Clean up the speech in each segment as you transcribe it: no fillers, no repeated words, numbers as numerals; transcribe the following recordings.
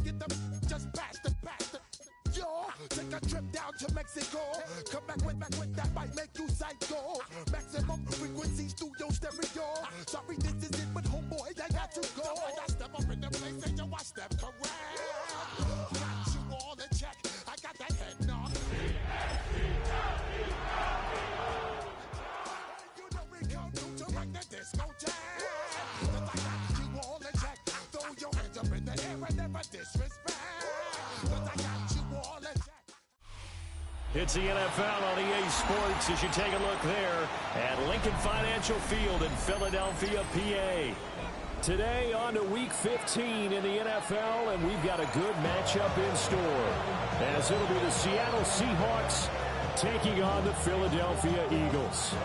get them just bastard. Yo, take a trip down to Mexico. Come back with that might make you psycho. Maximum frequency studio stereo. Sorry, this is it, but homeboy, I got to go. I step up in the place and yo, I step correct. Got you all in check. I got that head knock. You know we come to rock the discotheque. I got you all in check. Throw your hands up in the air and never disrespect. It's the NFL on EA Sports as you take a look there at Lincoln Financial Field in Philadelphia, PA. Today on to Week 15 in the NFL, and we've got a good matchup in store, as it'll be the Seattle Seahawks taking on the Philadelphia Eagles.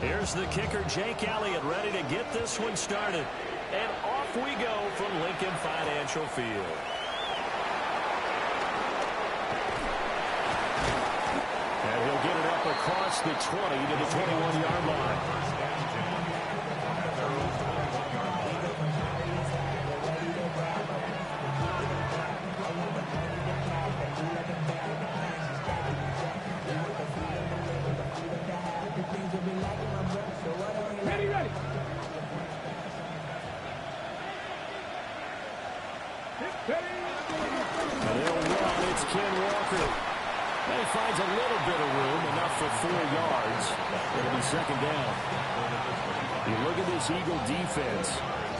Here's the kicker, Jake Elliott, ready to get this one started. And off we go from Lincoln Financial Field. And he'll get it up across the 20 to the 21-yard line. He finds a little bit of room, enough for 4 yards. It'll be second down. You look at this Eagle defense.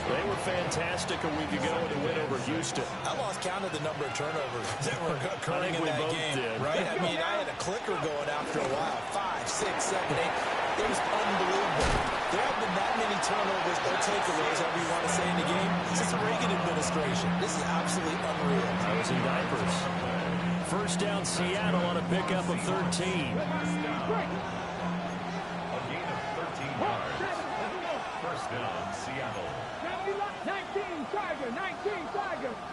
They were fantastic a week ago when they went over Houston. I lost count of the number of turnovers that were occurring in that game. Right? I mean, I had a clicker going after a while. 5, 6, 7, 8. It was unbelievable. There have been that many turnovers or takeaways, however you want to say, in the game since the Reagan administration. This is absolutely unreal. I was in diapers. First down, Seattle on a pickup of 13. A gain of 13 yards. First down, Seattle. 19, Tiger.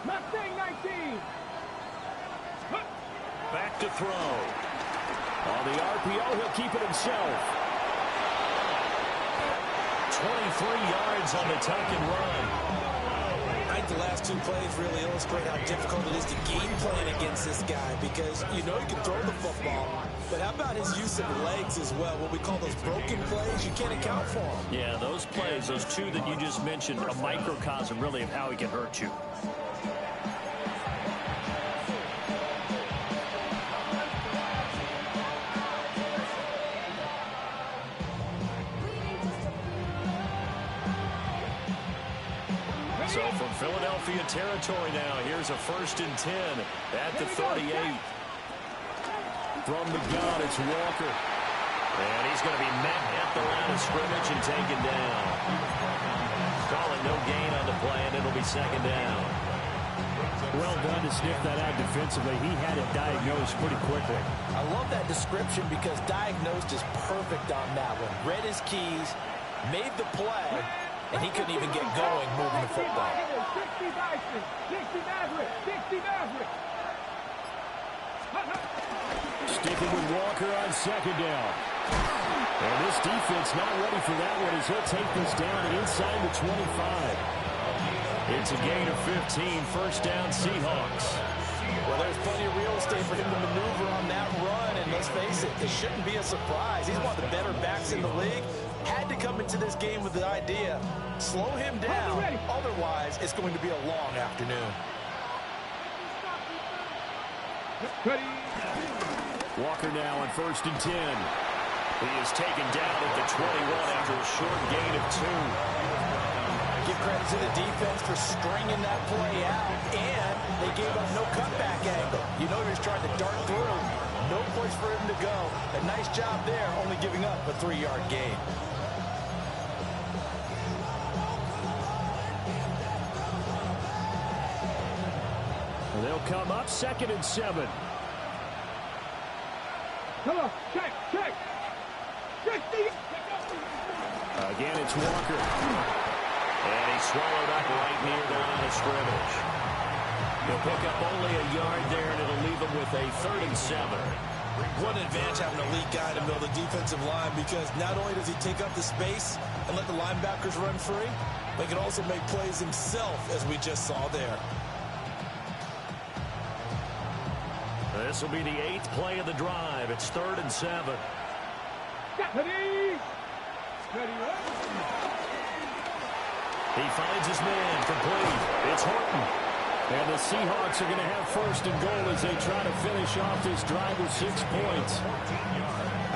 Mustang 19. Back to throw. On the RPO, he'll keep it himself. 23 yards on the tuck and run. I think the last 2 plays really illustrate how difficult it is to game plan against this guy, because you know he can throw the football, but how about his use of legs as well? What we call those broken plays, you can't account for them. Yeah, those plays, those 2 that you just mentioned, a microcosm really of how he can hurt you. So from Philadelphia territory now, here's a 1st and 10 at the 38. From the gun, it's Walker. And he's going to be met at the line of scrimmage and taken down. Calling no gain on the play, and it'll be second down. Well done to sniff that out defensively. He had it diagnosed pretty quickly. I love that description because diagnosed is perfect on that one. Read his keys, made the play, and he couldn't even get going moving the football. 60 Maverick. Sticking with Walker on second down. And this defense not ready for that one as he'll take this down inside the 25. It's a gain of 15, first down Seahawks. Well, there's plenty of real estate for him to maneuver on that run, and let's face it, it shouldn't be a surprise. He's one of the better backs in the league. Had to come into this game with the idea, slow him down, otherwise it's going to be a long afternoon. Walker now on 1st and 10. He is taken down at the 21 after a short gain of 2. Give credit to the defense for stringing that play out, and they gave up no cutback angle. You know you're just trying to dart through. No place for him to go. A nice job there, only giving up a 3-yard gain. They'll come up 2nd and 7. Come on, check. Again, it's Walker. And he swallowed up right near the line of scrimmage. He'll pick up only a yard there, and it'll leave him with a 3rd and 7. What an advantage having an elite guy to build a defensive line, because not only does he take up the space and let the linebackers run free, but he can also make plays himself, as we just saw there. This will be the 8th play of the drive. It's 3rd and 7. He finds his man complete. It's Horton. And the Seahawks are going to have 1st and goal as they try to finish off this drive with 6 points.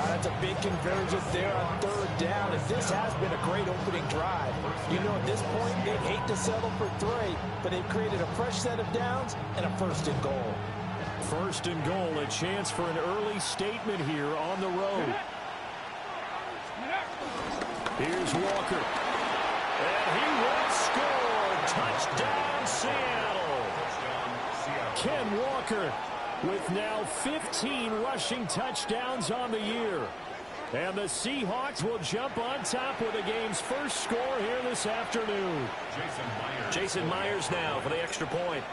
That's a big convergence there on 3rd down, and this has been a great opening drive. You know, at this point, they'd hate to settle for 3, but they've created a fresh set of downs and a 1st and goal. 1st and goal, a chance for an early statement here on the road. Here's Walker. And he will score. Touchdown, Seattle. Ken Walker with now 15 rushing touchdowns on the year. And the Seahawks will jump on top with the game's first score here this afternoon. Jason Myers now for the extra point.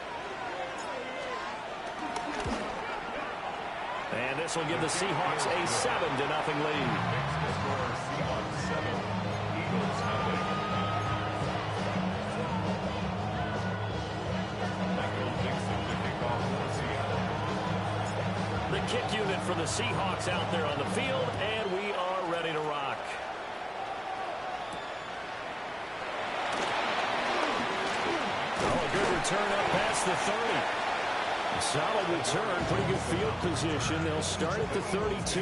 And this will give the Seahawks a 7-0 lead. The kick unit for the Seahawks out there on the field, and we are ready to rock. Oh, a good return up past the 30. Solid return, pretty good field position. They'll start at the 32.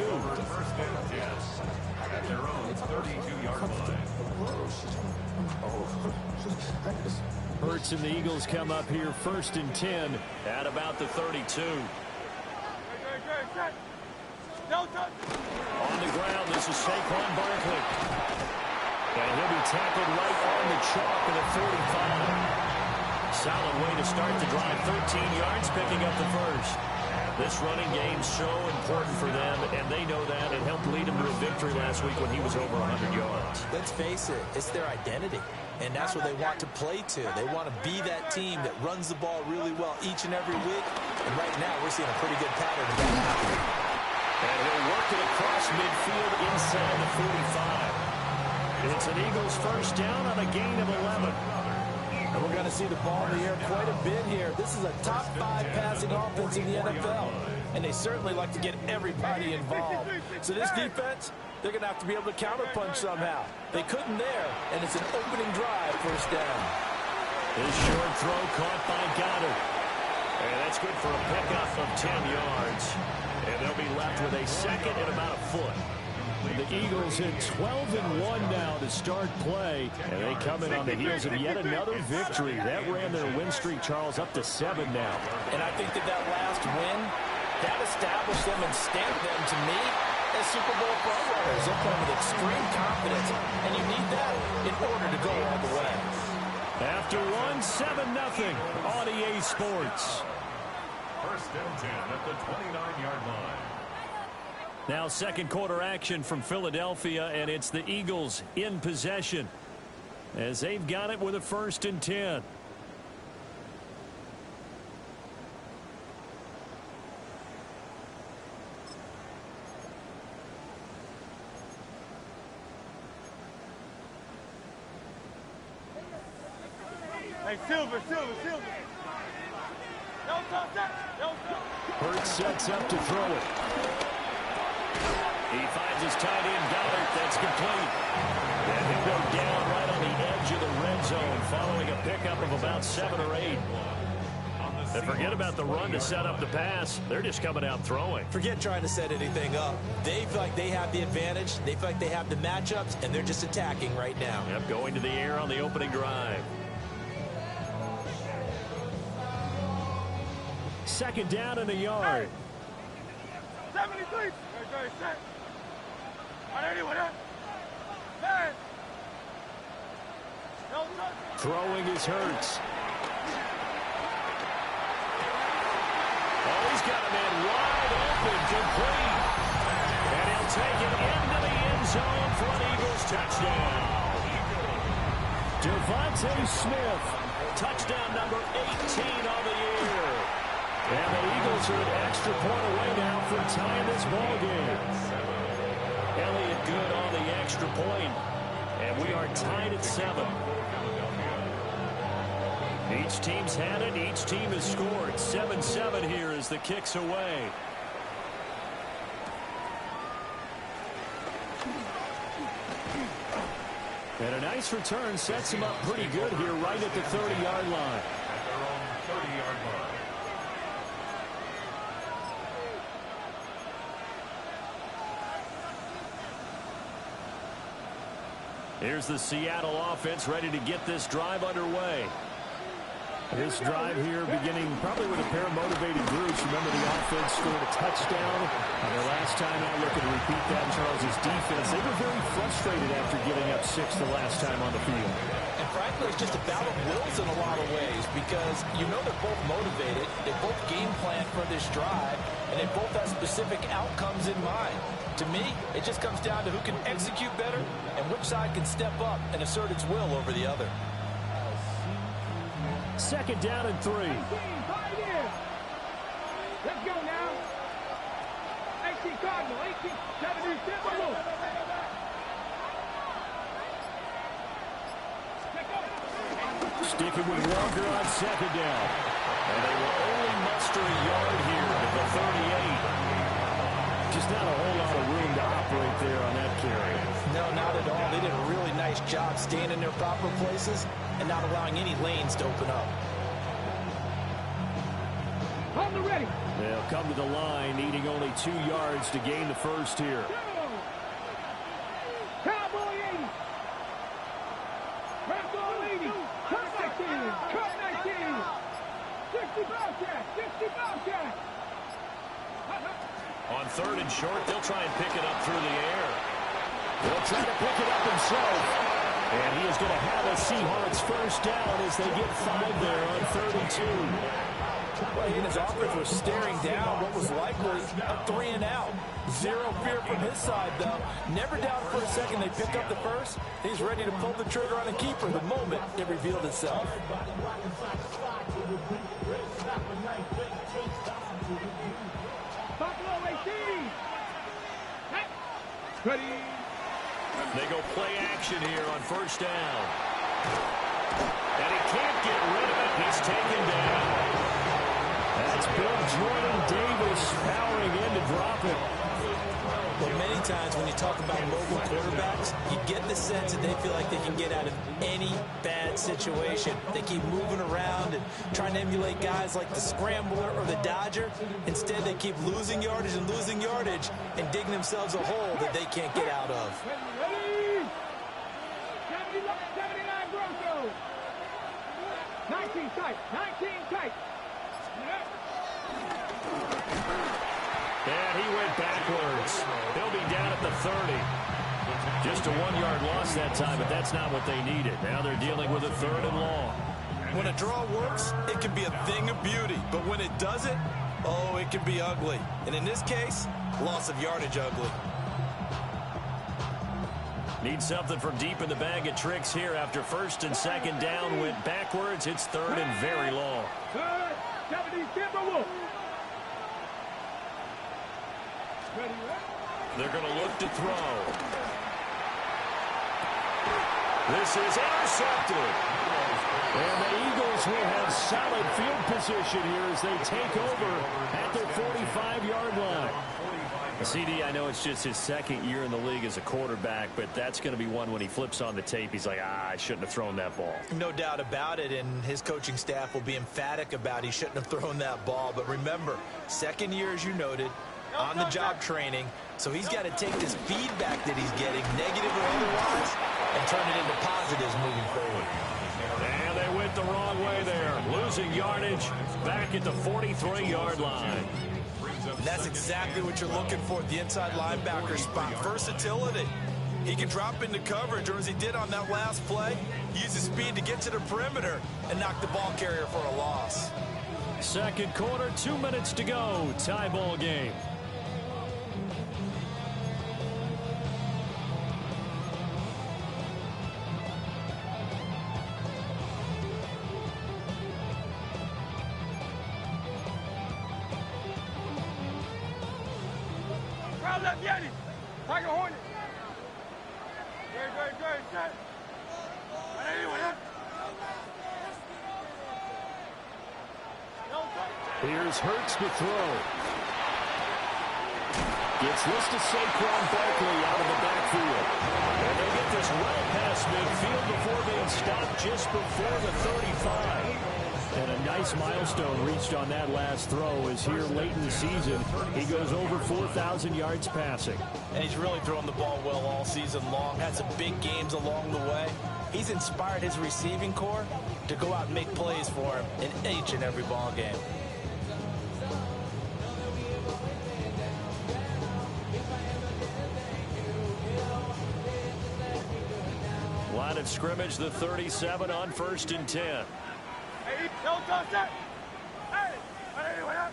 At their own 32-yard line. Hurts and the Eagles come up here 1st and 10 at about the 32. On the ground, this is Saquon Barkley. And he'll be tackled right on the chalk at the 45. Solid way to start the drive. 13 yards, picking up the 1st. This running game's so important for them, and they know that. It helped lead them to a victory last week when he was over 100 yards. Let's face it, it's their identity, and that's what they want to play to. They want to be that team that runs the ball really well each and every week, and right now we're seeing a pretty good pattern of that happening. And he'll work it across midfield inside the 45. It's an Eagles 1st down on a gain of 11. And we're going to see the ball in the air quite a bit here. This is a top 5 passing offense in the NFL, and they certainly like to get everybody involved. So this defense, they're going to have to be able to counterpunch somehow. They couldn't there, and it's an opening drive, 1st down. This short throw caught by Goddard. And that's good for a pickup of 10 yards. And they'll be left with a 2nd and about a foot. The Eagles hit 12-1 now to start play, and they come in on the heels of yet another victory. That ran their win streak, Charles, up to 7 now. And I think that last win, that established them and stamped them, to me, as Super Bowl frontrunners. They're playing with extreme confidence, and you need that in order to go all the way. After one, 7-0 on EA Sports. 1st and 10 at the 29-yard line. Now 2nd quarter action from Philadelphia, and it's the Eagles in possession as they've got it with a 1st and 10. Hey, Silver. Hurts sets up to throw it. He finds his tight end, Goddard. That's complete. And he'll go down right on the edge of the red zone following a pickup of about 7 or 8. And forget about the run to set up the pass. They're just coming out throwing. Forget trying to set anything up. They feel like they have the advantage. They feel like they have the matchups, and they're just attacking right now. Yep, going to the air on the opening drive. 2nd down and a yard. 73. Throwing is Hurts. Oh, he's got a man wide open, complete. And he'll take it into the end zone for an Eagles touchdown. Devontae Smith, touchdown number 18 on the year. And the Eagles are an extra point away now from tying this ball game. Elliott good on the extra point, and we are tied at 7. Each team's had it. Each team has scored. 7-7 here as the kick's away. And a nice return sets him up pretty good here right at the 30-yard line. At their own 30-yard line. Here's the Seattle offense ready to get this drive underway. This drive here beginning probably with a pair of motivated groups. Remember, the offense scored a touchdown. And the last time out, looking to repeat that, Charles' defense, they were very frustrated after giving up 6 the last time on the field. And frankly, it's just a battle of wills in a lot of ways because you know they're both motivated. They both game plan for this drive, and they both have specific outcomes in mind. To me, it just comes down to who can execute better and which side can step up and assert its will over the other. Second down and 3. Let's go now. 18 Cardinal, 18, 77. Sticking with Walker on second down. And they will only muster a yard here at the 38. Just not a whole lot of room to operate there on that carry. No, not at all. They did a really nice job staying in their proper places and not allowing any lanes to open up. On the ready. They'll come to the line, needing only 2 yards to gain the first here. Cowboy 80. Cowboy 80. Cut 19. Cut 19. 60 Bobcat. 60 Bobcat. On third and short, they'll try and pick it up through the air. They'll try to pick it up himself. And he is going to have a Seahawks first down as they get 5 there on 32. Well, he and his offense were staring down what was likely a 3-and-out. Zero fear from his side, though. Never doubted for a second they picked up the first. He's ready to pull the trigger on a keeper the moment it revealed itself. Buffalo 18. Ready. They go play action here on first down. And he can't get rid of it. He's taken down. That's Bill Jordan Davis powering in to drop it. Well, many times when you talk about mobile quarterbacks, you get the sense that they feel like they can get out of any bad situation. They keep moving around and trying to emulate guys like the Scrambler or the Dodger. Instead, they keep losing yardage and digging themselves a hole that they can't get out of. Ready. 79 Broncos. 19 tight. 19 tight. And he went backwards. He'll be down at the 30. Just a 1-yard loss that time, but that's not what they needed. Now they're dealing with a 3rd and long. When a draw works, it can be a thing of beauty. But when it doesn't, oh, it can be ugly. And in this case, loss of yardage ugly. Need something from deep in the bag of tricks here after first and second down went backwards. It's 3rd and very long. Good. 70 Timberwolves. They're going to look to throw. This is intercepted. And the Eagles will have solid field position here as they take over at their 45-yard line. CD, I know it's just his 2nd year in the league as a quarterback, but that's going to be one when he flips on the tape. He's like, I shouldn't have thrown that ball. No doubt about it, and his coaching staff will be emphatic about he shouldn't have thrown that ball. But remember, 2nd year, as you noted, on-the-job training, so he's got to take this feedback that he's getting, negative or otherwise, and turn it into positives moving forward. And they went the wrong way there, losing yardage back at the 43-yard line. And that's exactly what you're looking for at the inside linebacker spot. Versatility. He can drop into coverage, or as he did on that last play, use his speed to get to the perimeter and knock the ball carrier for a loss. Second quarter, 2 minutes to go. Tie ball game. Top left, Yanni. Tiger Hornet. Good. Set. Here's Hurts to throw. Gets this to Saquon Barkley out of the backfield. And they get this well past midfield before being stopped just before the 35. And a nice milestone reached on that last throw as here late in the season, he goes over 4,000 yards passing. And he's really thrown the ball well all season long. Had some big games along the way. He's inspired his receiving corps to go out and make plays for him in each and every ball game. Line of scrimmage, the 37 on 1st and 10. Hey, don't touch that. Hey, what up?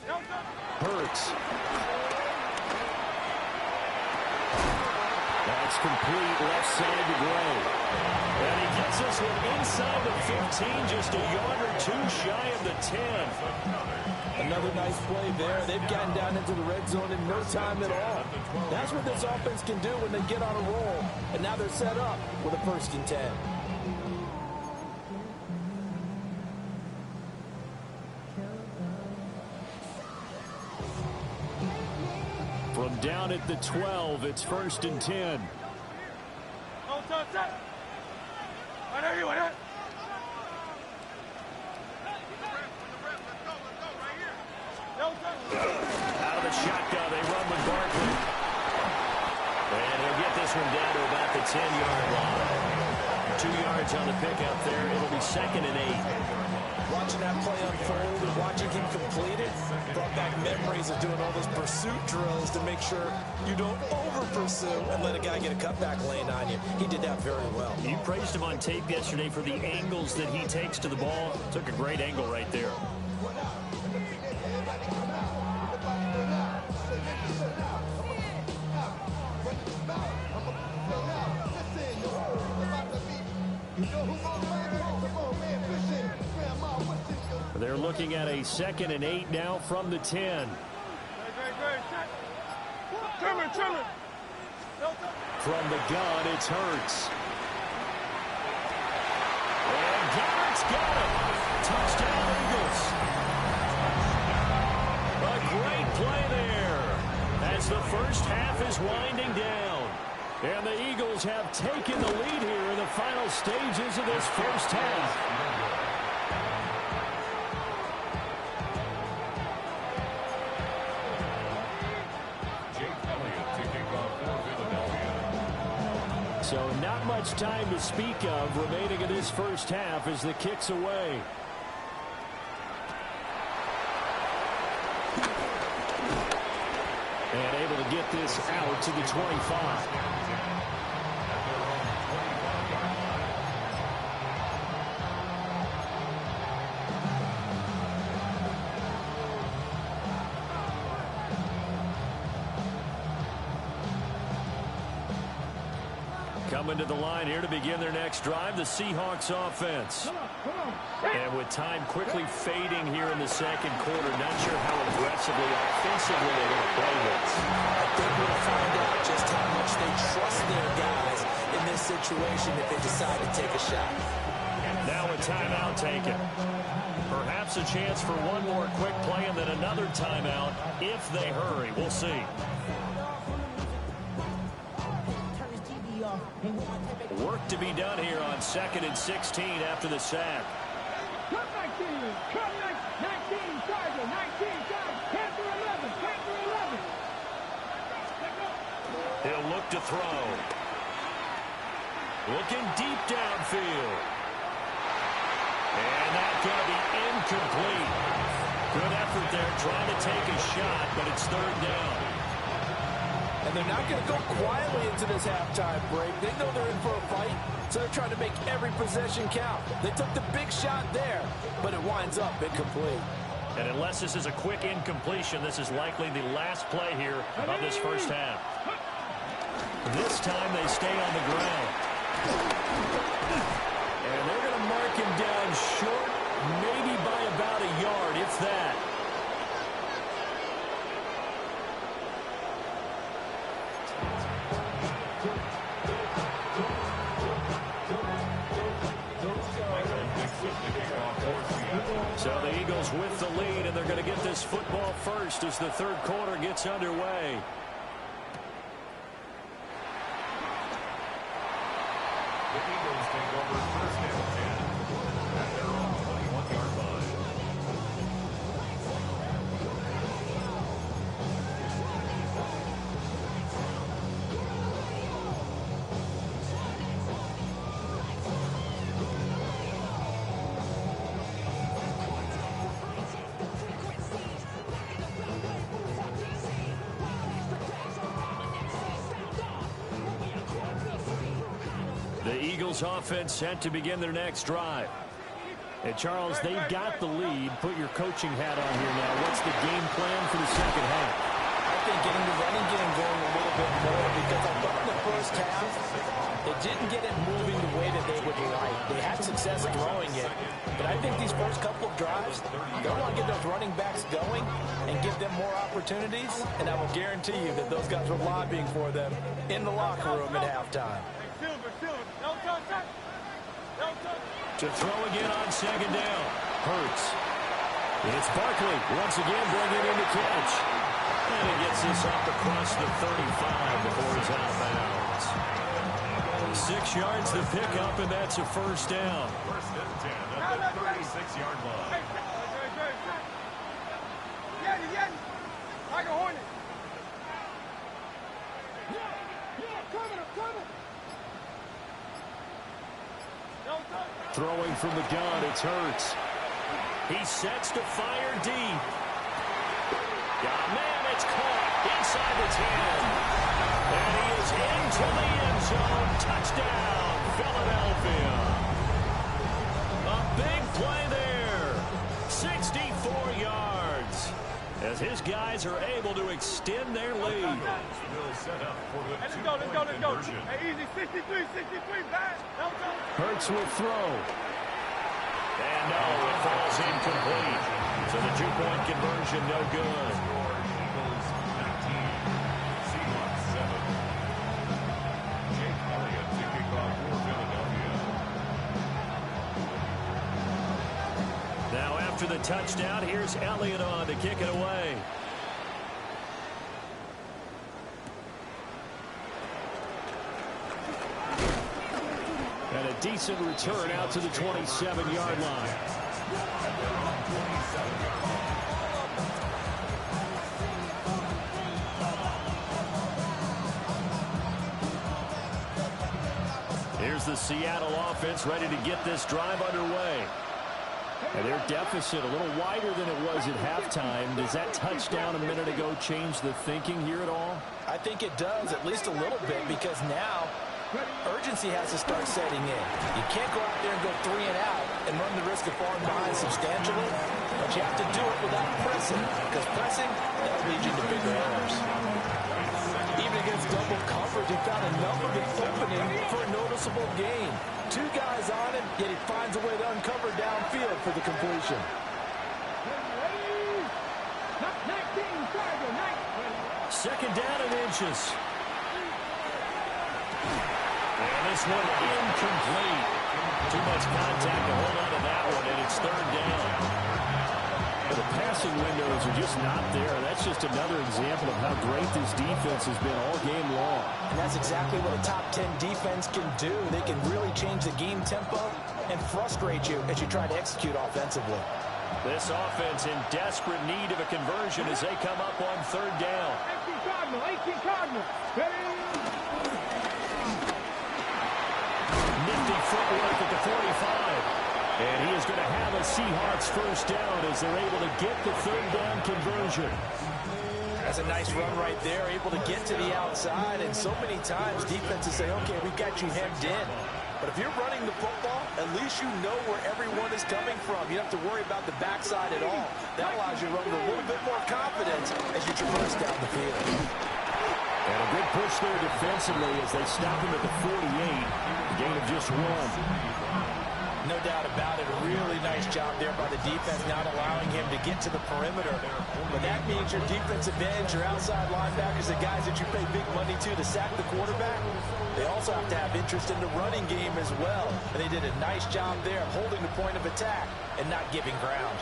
Don't touch. Hurts. That's complete left side to Gray. And he gets this one inside the 15, just a yard or two shy of the 10. Another nice play there. They've gotten down into the red zone in no time at all. That's what this offense can do when they get on a roll. And now they're set up with a 1st and 10. From down at the 12, it's 1st and 10. Don't touch that. I know you want it. Out of the shotgun, they run with Barkley. And he'll get this one down to about the 10-yard line. 2 yards on the pickup there. It'll be 2nd and 8. Watching that play unfold and watching him complete it brought back memories of doing all those pursuit drills to make sure you don't over-pursue and let a guy get a cutback lane on you. He did that very well. You praised him on tape yesterday for the angles that he takes to the ball. Took a great angle right there. They're looking at a 2nd and 8 now from the 10. From the gun, it's Hurts. And Garrett's got it. Touchdown, Eagles. A great play there as the first half is winding down. And the Eagles have taken the lead here in the final stages of this first half. So not much time to speak of remaining in this first half as the kick's away. And able to get this out to the 25. Coming to the line here to begin their next drive, the Seahawks offense. And with time quickly fading here in the second quarter, not sure how aggressively, offensively they're going to play this. I think we'll find out just how much they trust their guys in this situation if they decide to take a shot. Now a timeout taken. Perhaps a chance for one more quick play and then another timeout if they hurry. We'll see. Work to be done here on 2nd and 16 after the sack. Cut 19, cut 19, Tiger, 19, Panther 11, Panther 11. He'll look to throw. Looking deep downfield. And that's going to be incomplete. Good effort there trying to take a shot, but it's 3rd down. And they're not going to go quietly into this halftime break. They know they're in for a fight, so they're trying to make every possession count. They took the big shot there, but it winds up incomplete. And unless this is a quick incompletion, this is likely the last play here of this first half. This time they stay on the ground. And they're going to mark him down short, maybe by about a yard, if that. So the Eagles with the lead, and they're going to get this football first as the third quarter gets underway. The Eagles take over first and 10 at their own 21-yard line. The Eagles offense set to begin their next drive. And Charles, they've got the lead. Put your coaching hat on here now. What's the game plan for the second half? I think getting the running game going a little bit more, because I thought in the first half they didn't get it moving the way that they would like. They had success throwing it, but I think these first couple of drives, they want to get those running backs going and give them more opportunities, and I will guarantee you that those guys were lobbying for them in the locker room at halftime. To throw again on second down. Hurts. It's Barkley once again bringing in the catch. And he gets this up across the 35 before he's out of bounds. 6 yards the pickup, and that's a first down. First and 10 at the 36-yard line. Like a hornet. Coming. Throwing from the gun, it's Hurts. He sets to fire deep. Yeah, man, it's caught inside the 10. And he is into the end zone. Touchdown, Philadelphia. A big play there. 64 yards. As his guys are able to extend their lead. Will set up for the Let's two-point go. conversion. Hey, easy, 63, back. Hurts will throw. And no, it falls incomplete. So the two-point conversion, no good. Score Eagles 19, Seahawks 7. Jake Elliott to kick off for Philadelphia. Now after the touchdown, here's Elliott on to kick it away. And a decent return out to the 27-yard line. Here's the Seattle offense ready to get this drive underway. And their deficit a little wider than it was at halftime. Does that touchdown a minute ago change the thinking here at all? I think it does, at least a little bit, because now urgency has to start setting in. You can't go out there and go 3 and out and run the risk of falling behind substantially, but you have to do it without pressing, because pressing, that'll lead you to bigger errors. Even against double coverage, he found enough of an opening for a noticeable gain. 2 guys on him, yet he finds a way to uncover downfield for the completion. Second down and inches. And this one incomplete. Too much contact to hold on to that one, and it's third down. The passing windows are just not there. That's just another example of how great this defense has been all game long. And that's exactly what a top 10 defense can do. They can really change the game tempo and frustrate you as you try to execute offensively. This offense in desperate need of a conversion as they come up on third down. 18 Cardinal. Nifty footwork at the 45. And he is going to have a Seahawks first down as they're able to get the third down conversion. That's a nice run right there, able to get to the outside. And so many times defenses say, okay, we've got you hemmed in. But if you're running the football, at least you know where everyone is coming from. You don't have to worry about the backside at all. That allows you to run with a little bit more confidence as you traverse down the field. And a good push there defensively as they stop him at the 48. A gain of just 1. No doubt about it. A really nice nice job there by the defense, not allowing him to get to the perimeter. But that means your defensive ends, your outside linebackers, the guys that you pay big money to sack the quarterback, they also have to have interest in the running game as well. And they did a nice job there of holding the point of attack and not giving ground.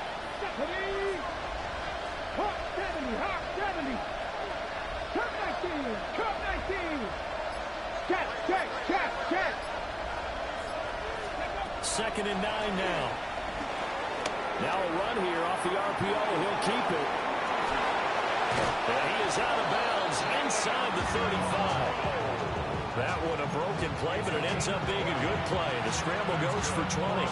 Hot 70, hot 70. Cut 19, cut 19. Check. Second and 9 now. Now a run here off the RPO. He'll keep it. And he is out of bounds inside the 35. That one a broken play, but it ends up being a good play. The scramble goes for 20.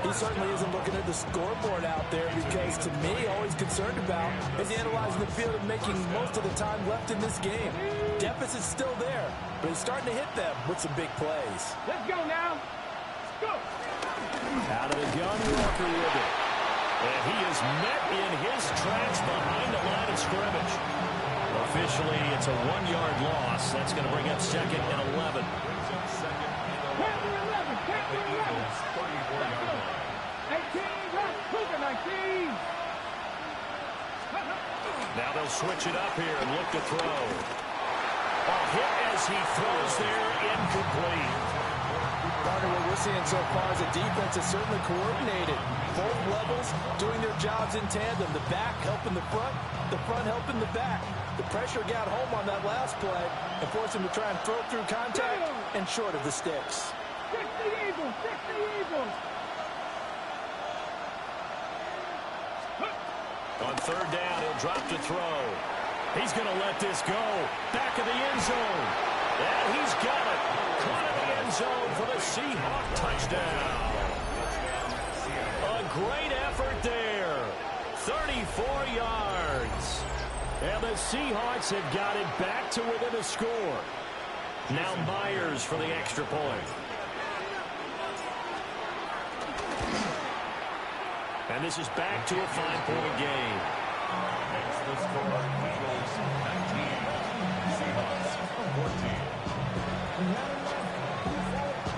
He certainly isn't looking at the scoreboard out there because, to me, all he's concerned about is analyzing the field and making most of the time left in this game. Deficit's still there, but he's starting to hit them with some big plays. Let's go now. Go. Out of the gun, Walker with it. And he is met in his tracks behind the line of scrimmage. Officially, it's a 1-yard loss. That's going to bring up second and 11. Now they'll switch it up here and look to throw. A hit as he throws there, incomplete. Partner, what we're seeing so far is the defense is certainly coordinated. Both levels doing their jobs in tandem. The back helping the front helping the back. The pressure got home on that last play and forced him to try and throw through contact and short of the sticks. 60 Eagles, 60 Eagles. On third down, he'll drop to throw. He's going to let this go. Back of the end zone. And he's got it. Caught in the end zone for the Seahawk touchdown. A great effort there. 34 yards. And the Seahawks have got it back to within a score. Now Myers for the extra point. And this is back to a 5-point game. Makes the score Eagles 19, Seahawks 14.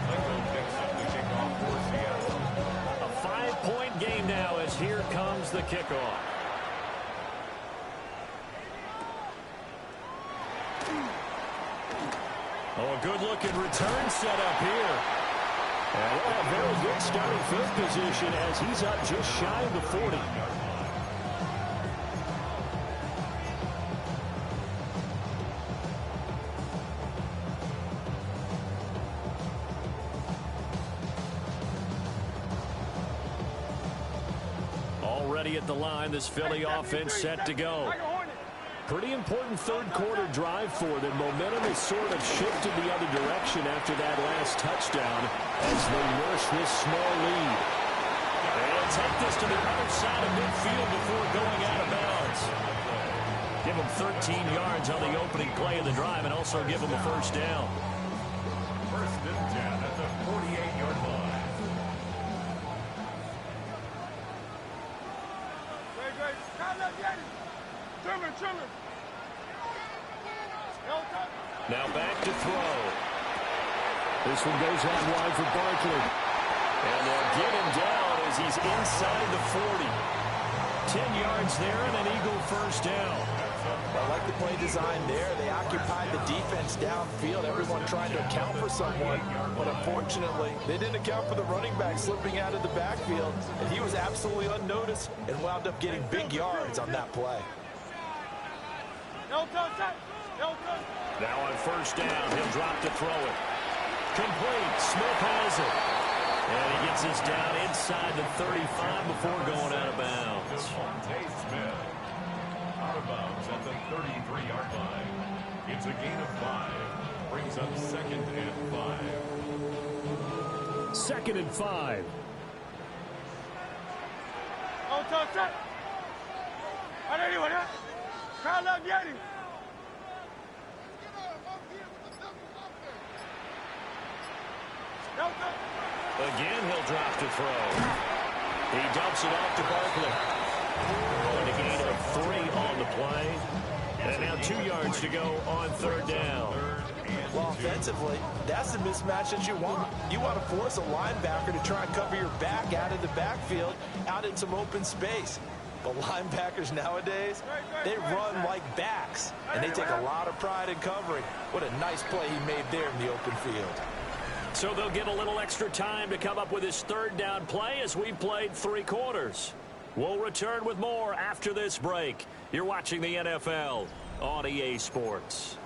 Michael Dixon to kick off for Seattle. A 5-point game now as here comes the kickoff. Oh, a good-looking return set up here. And a very good starting field position as he's up just shy of the 40. Already at the line, this Philly offense set to go. Pretty important third-quarter drive for them. Momentum has sort of shifted the other direction after that last touchdown as they nurse this small lead. And take this to the other side of midfield before going out of bounds. Give them 13 yards on the opening play of the drive and also give them a first down. First and 10 at the 48-yard line. Now back to throw. This one goes out wide for Barkley. And they'll get him down as he's inside the 40. 10 yards there and an Eagle first down. I like the play design there. They occupied the defense downfield. Everyone trying to account for someone. But unfortunately, they didn't account for the running back slipping out of the backfield. And he was absolutely unnoticed and wound up getting big yards on that play. Now on first down, he'll drop to throw it. Complete. Smith has it. And he gets this down inside the 35 before going out of bounds. Smith out of bounds at the 33-yard line. It's a gain of 5. Brings up second and 5. Second and 5. Again, he'll drop to throw. He dumps it off to Barkley. And a gain of 3 on the play. And now 2 yards to go on third down. Third and Well, offensively, that's the mismatch that you want. You want to force a linebacker to try and cover your back out of the backfield, out in some open space. But linebackers nowadays, they run like backs, and they take a lot of pride in covering. What a nice play he made there in the open field. So they'll get a little extra time to come up with his third down play as we played 3 quarters. We'll return with more after this break. You're watching the NFL on EA Sports.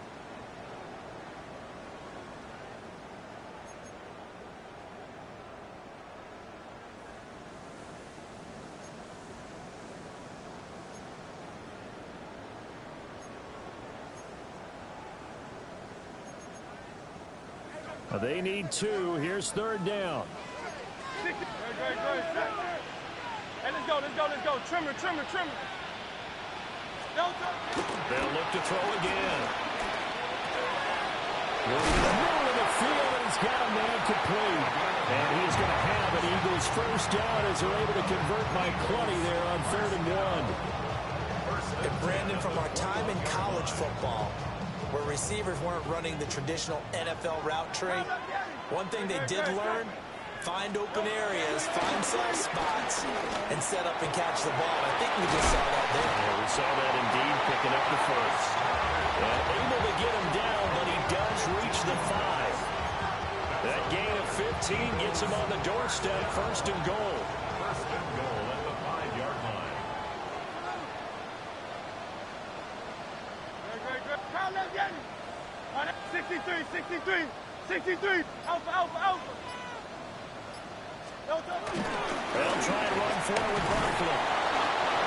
They need 2. Here's third down. Hey, let's go. Trimmer. They'll look to throw again. We're in the middle of the field, and he's got a man complete. And he's going to have an Eagles first down as they're able to convert by 20 there on 3rd and 1. And Brandon, from our time in college football, where receivers weren't running the traditional NFL route tree, one thing they did learn, find open areas, find soft spots, and set up and catch the ball. I think we just saw that there. Yeah, we saw that indeed, picking up the first. And able to get him down, but he does reach the 5. That gain of 15 gets him on the doorstep, 1st and goal. 1st and goal at the 5-yard line. 63. Alpha. They'll try and run forward with Barkley.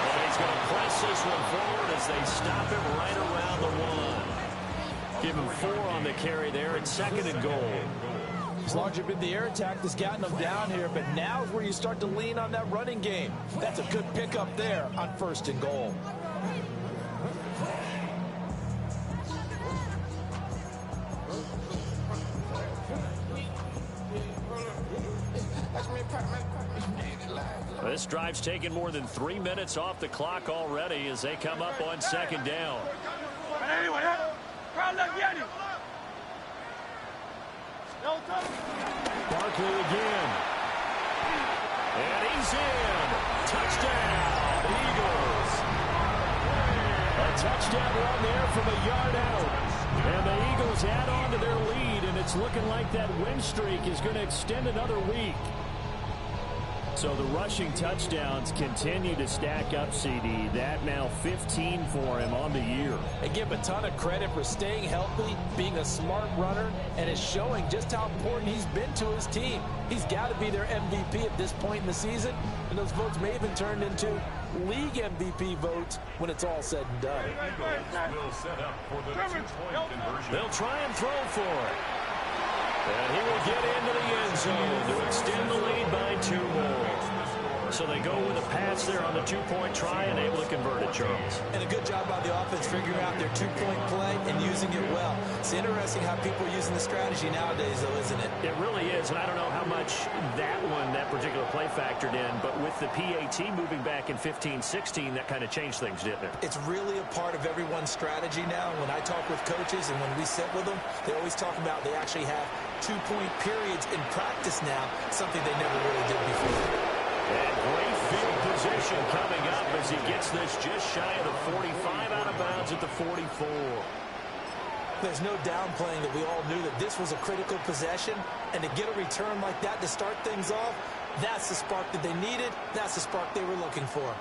And he's going to press this one forward as they stop him right around the 1. Give him 4 on the carry there at 2nd and goal. It's largely been the air attack that's gotten them down here, but now is where you start to lean on that running game. That's a good pickup there on 1st and goal. This drive's taken more than 3 minutes off the clock already as they come up on 2nd down. Barkley again. And he's in. Touchdown, Eagles. A touchdown run there from a yard out. And the Eagles add on to their lead, and it's looking like that win streak is going to extend another week. So the rushing touchdowns continue to stack up, CD. That now 15 for him on the year. I give him a ton of credit for staying healthy, being a smart runner, and is showing just how important he's been to his team. He's got to be their MVP at this point in the season, and those votes may even turn into league MVP votes when it's all said and done. Will set up for the 2-point conversion. They'll try and throw for it. And he will get into the end zone to extend the lead by 2 more. So they go with a pass there on the 2-point try and able to convert it, Charles. And a good job by the offense figuring out their 2-point play and using it well. It's interesting how people are using the strategy nowadays, though, isn't it? It really is, and I don't know how much that particular play factored in, but with the PAT moving back in 15-16, that kind of changed things, didn't it? It's really a part of everyone's strategy now. When I talk with coaches and when we sit with them, they always talk about they actually have 2-point periods in practice now, something they never really did before. And great field position coming up as he gets this just shy of the 45, out of bounds at the 44. There's no downplaying that we all knew that this was a critical possession, and to get a return like that to start things off, that's the spark that they needed. That's the spark they were looking for.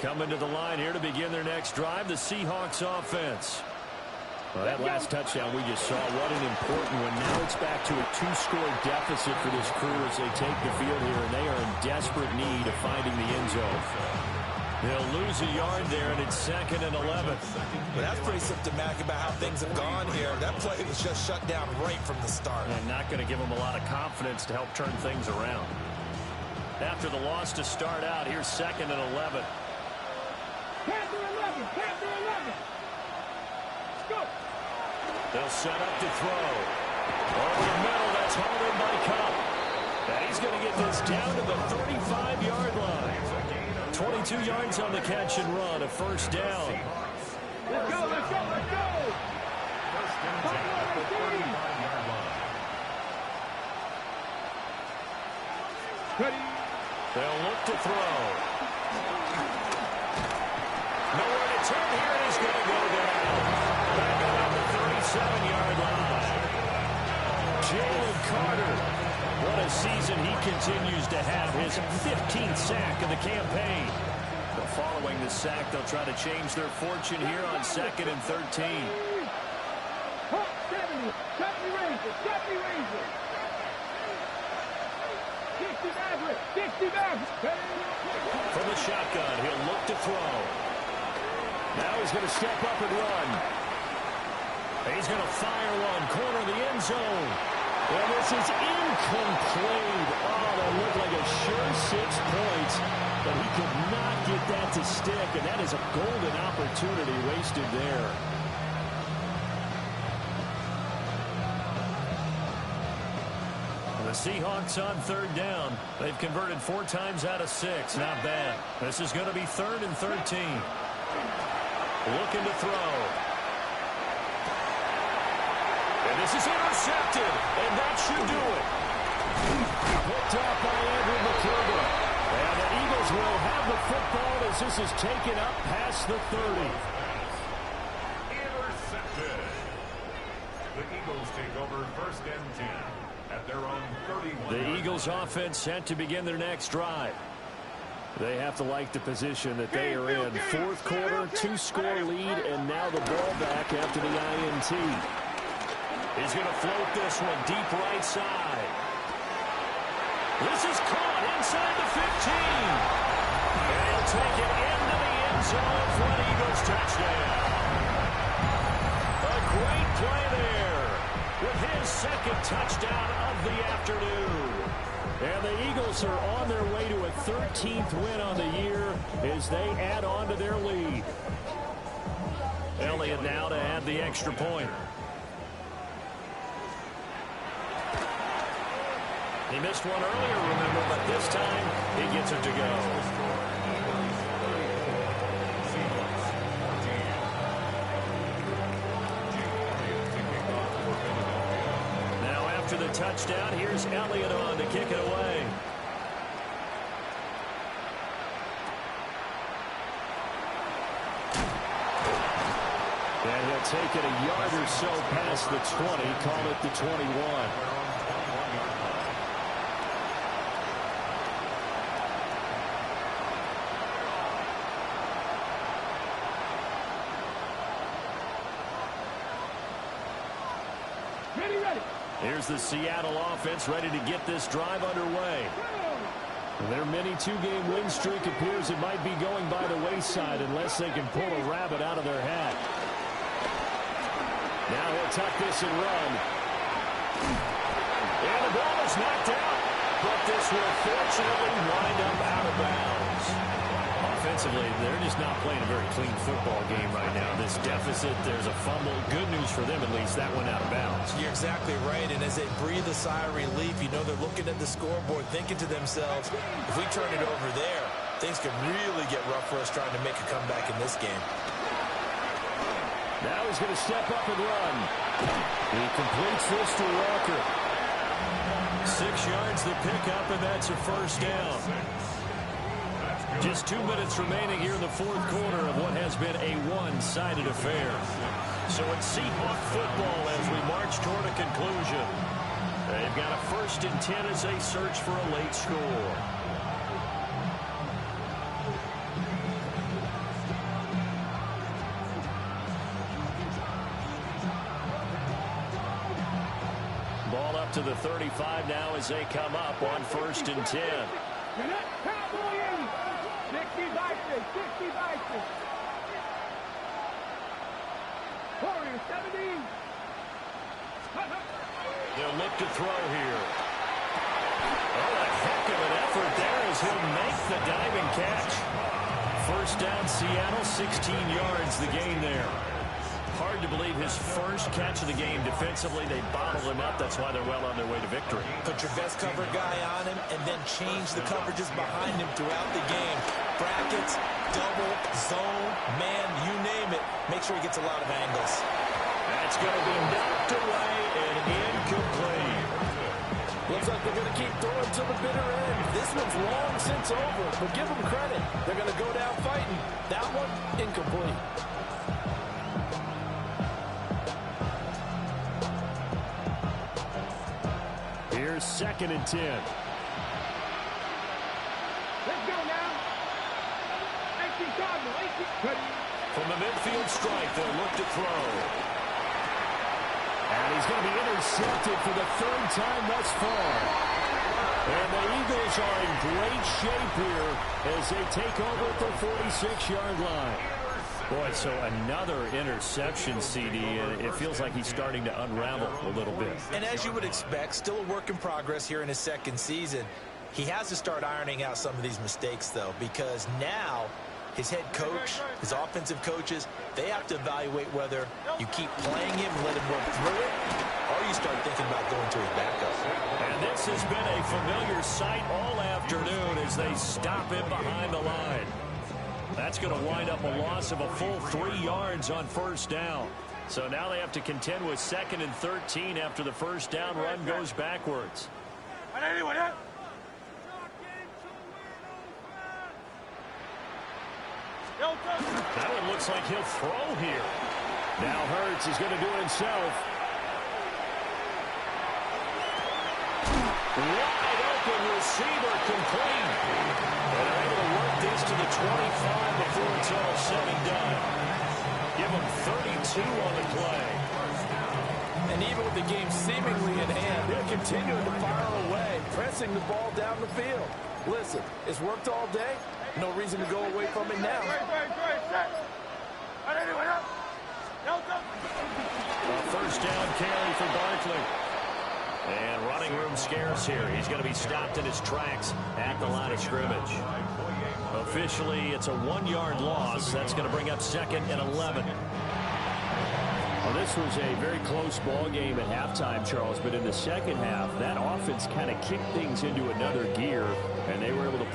Coming to the line here to begin their next drive, the Seahawks offense. Well, that last touchdown we just saw, what an important one. Now it's back to a 2-score deficit for this crew as they take the field here, and they are in desperate need of finding the end zone. They'll lose a yard there, and it's 2nd and 11. But that's pretty symptomatic about how things have gone here. That play was just shut down right from the start. And not going to give them a lot of confidence to help turn things around. After the loss to start out, here's 2nd and 11. Panther 11. Let's go. They'll set up to throw. Over the middle, that's hauled in by Cup. And he's going to get this down to the 35-yard line. 22 yards on the catch and run, a first down. Let's go. First and 10 at the 30. Ready. They'll look to throw. Nowhere to turn here, and he's going to go down. Back around the 37-yard line. Jalen Carter. What a season he continues to have. His 15th sack of the campaign. But following the sack, they'll try to change their fortune here on 2nd and 13. 70 Rangers. 60 Maverick. 60 Maverick. From the shotgun, he'll look to throw. Now he's going to step up and run. He's going to fire one. Corner of the end zone. And this is incomplete. Oh, that looked like a sure 6 points. But he could not get that to stick. And that is a golden opportunity wasted there. The Seahawks on 3rd down. They've converted 4 times out of 6. Not bad. This is going to be 3rd and 13. Looking to throw. And this is intercepted. And that should do it. Picked up by Andrew McCurdy. And the Eagles will have the football as this is taken up past the 30. Intercepted. The Eagles take over 1st and 10 at their own 31. The Eagles offense set to begin their next drive. They have to like the position that they are in. 4th quarter, 2-score lead, and now the ball back after the INT. He's going to float this one deep right side. This is caught inside the 15. And he'll take it into the end zone for an Eagles touchdown. A great play there with his 2nd touchdown of the afternoon. And the Eagles are on their way to a 13th win on the year as they add on to their lead. Elliott now to add the extra point. He missed one earlier, remember, but this time he gets it to go. Now after the touchdown, here's Elliott on to kick it away. And he'll take it a yard or so past the 20, call it the 21. Here's the Seattle offense ready to get this drive underway. Their mini 2-game win streak appears it might be going by the wayside unless they can pull a rabbit out of their hat. Now he'll tuck this and run. And the ball is knocked out, but this will fortunately wind up out of bounds. Offensively, they're just not playing a very clean football game right now. This deficit, there's a fumble. Good news for them, at least. That went out of bounds. You're exactly right, and as they breathe a sigh of relief, you know they're looking at the scoreboard, thinking to themselves, if we turn it over there, things could really get rough for us trying to make a comeback in this game. Now he's going to step up and run. He completes this to Walker. 6 yards the pickup, and that's a 1st down. Just 2 minutes remaining here in the 4th quarter of what has been a one-sided affair. So it's Seahawk football as we march toward a conclusion. They've got a 1st and 10 as they search for a late score. Ball up to the 35 now as they come up on 1st and 10. 60 Vikings. Warriors 17. They'll look to throw here. Oh, a heck of an effort there as he'll make the diving catch. 1st down Seattle, 16 yards the gain there. Hard to believe his 1st catch of the game defensively. They bottled him up. That's why they're well on their way to victory. Put your best cover guy on him and then change the coverages behind him throughout the game. Brackets, double, zone, man, you name it. Make sure he gets a lot of angles. That's going to be knocked away and incomplete. Looks like they're going to keep throwing to the bitter end. This one's long since over, but give them credit. They're going to go down fighting. That one, incomplete. Here's 2nd and 10. Let's go now. 18 Cardinal, 18. From the midfield strike, they'll look to throw. And he's going to be intercepted for the 3rd time thus far. And the Eagles are in great shape here as they take over at the 46-yard line. Boy, so another interception, CD. It feels like he's starting to unravel a little bit. And as you would expect, still a work in progress here in his 2nd season. He has to start ironing out some of these mistakes, though, because now his head coach, his offensive coaches, they have to evaluate whether you keep playing him and let him work through it, or you start thinking about going to his backup. And this has been a familiar sight all afternoon as they stop him behind the line. That's going to wind up a loss of a full 3 yards on 1st down. So now they have to contend with 2nd and 13 after the 1st down run goes backwards. That one looks like he'll throw here. Now Hurts is going to do it himself. Wide open receiver complete. And they're able to work this to the 25 before it's all said and done. Give them 32 on the play. And even with the game seemingly in hand, they're continuing to fire away, pressing the ball down the field. Listen, it's worked all day. No reason to go away from it now. A 1st down carry for Barkley. And running room scarce here. He's going to be stopped in his tracks at the line of scrimmage. Officially, it's a 1-yard loss. That's going to bring up 2nd and 11. Well, this was a very close ball game at halftime, Charles, but in the 2nd half, that offense kind of kicked things into another gear, and they were able to